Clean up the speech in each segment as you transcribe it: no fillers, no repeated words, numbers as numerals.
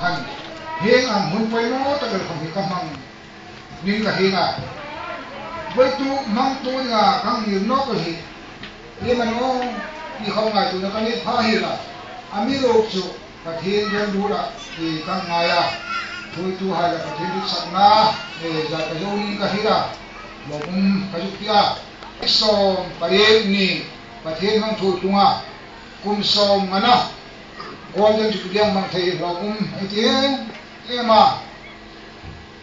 han heng ang mun pai lo ta gal kham ka mang ning ka henga với tu mang tu nga kang ni no ko hi ye man o ni khom ngai tu na ka ni pha hi la ami ro chu ka thien ren du ra ki kang nga ya với tu hai la ka thien du sak na e za ka yo ni ka hi ra lo ka ju tia som pa ye ni pa thien mang thu tu nga kum som ngana ol den ju diang mang thei lo ai tie mà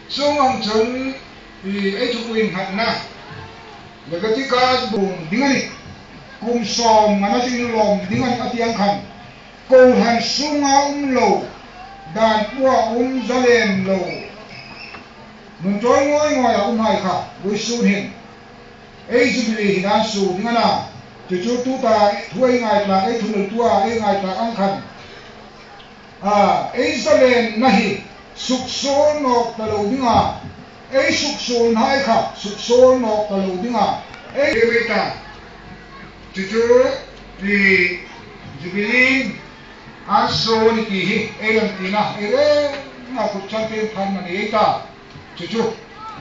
sung ang chun ai chu kuin hat na legati ka bung dingani kum som ngana sing lom dingan atiang khan ko han sunga lo dan pua zalen lo nun toy ngoi hai kha wi sun hin ai chu bi hinan su dingana chu tu ta thuai ngai la ai thu lu tua ai ngai ta ang khan ai zalen nahi suk so nok ta lo dinga ai suk so nai kha suk so nok ta lo dinga ai beta chu di jubilin aso ni ki hi ai lam tina ere na ku chan te phan ma ni ta chu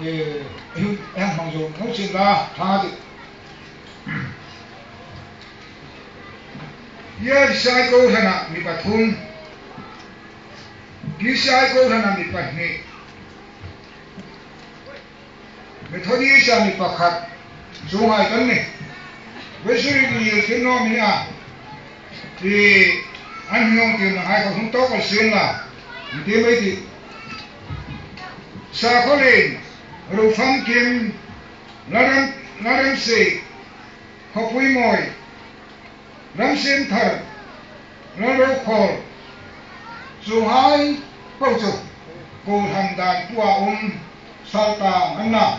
em mang zo no chin la tha di ye sai ko hana mi pathum Kisai ko hana mi pahni methodi sa mi pakhat jungai kan ni vesuri ni kino mi a ti an nyong ti na hai ko hum to ko sin la ti mai ti sa ko le ru pham kim laram se ho pui moi ram sim thar ro khol su hai câu chủ cô hành đàn tua salta anna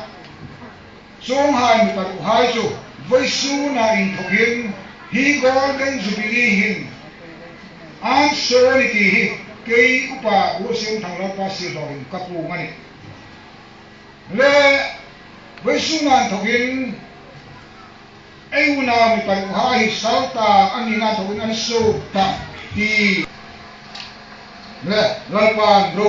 song hai mi paru hai chu với su na in thokin hi golden jubilee hin an so ni ki hi kei upa u sim thang lo pa si lo in kapu ngani le với su na thokin ai una mi paru hai salta ani na thokin an so ta ti le lalpan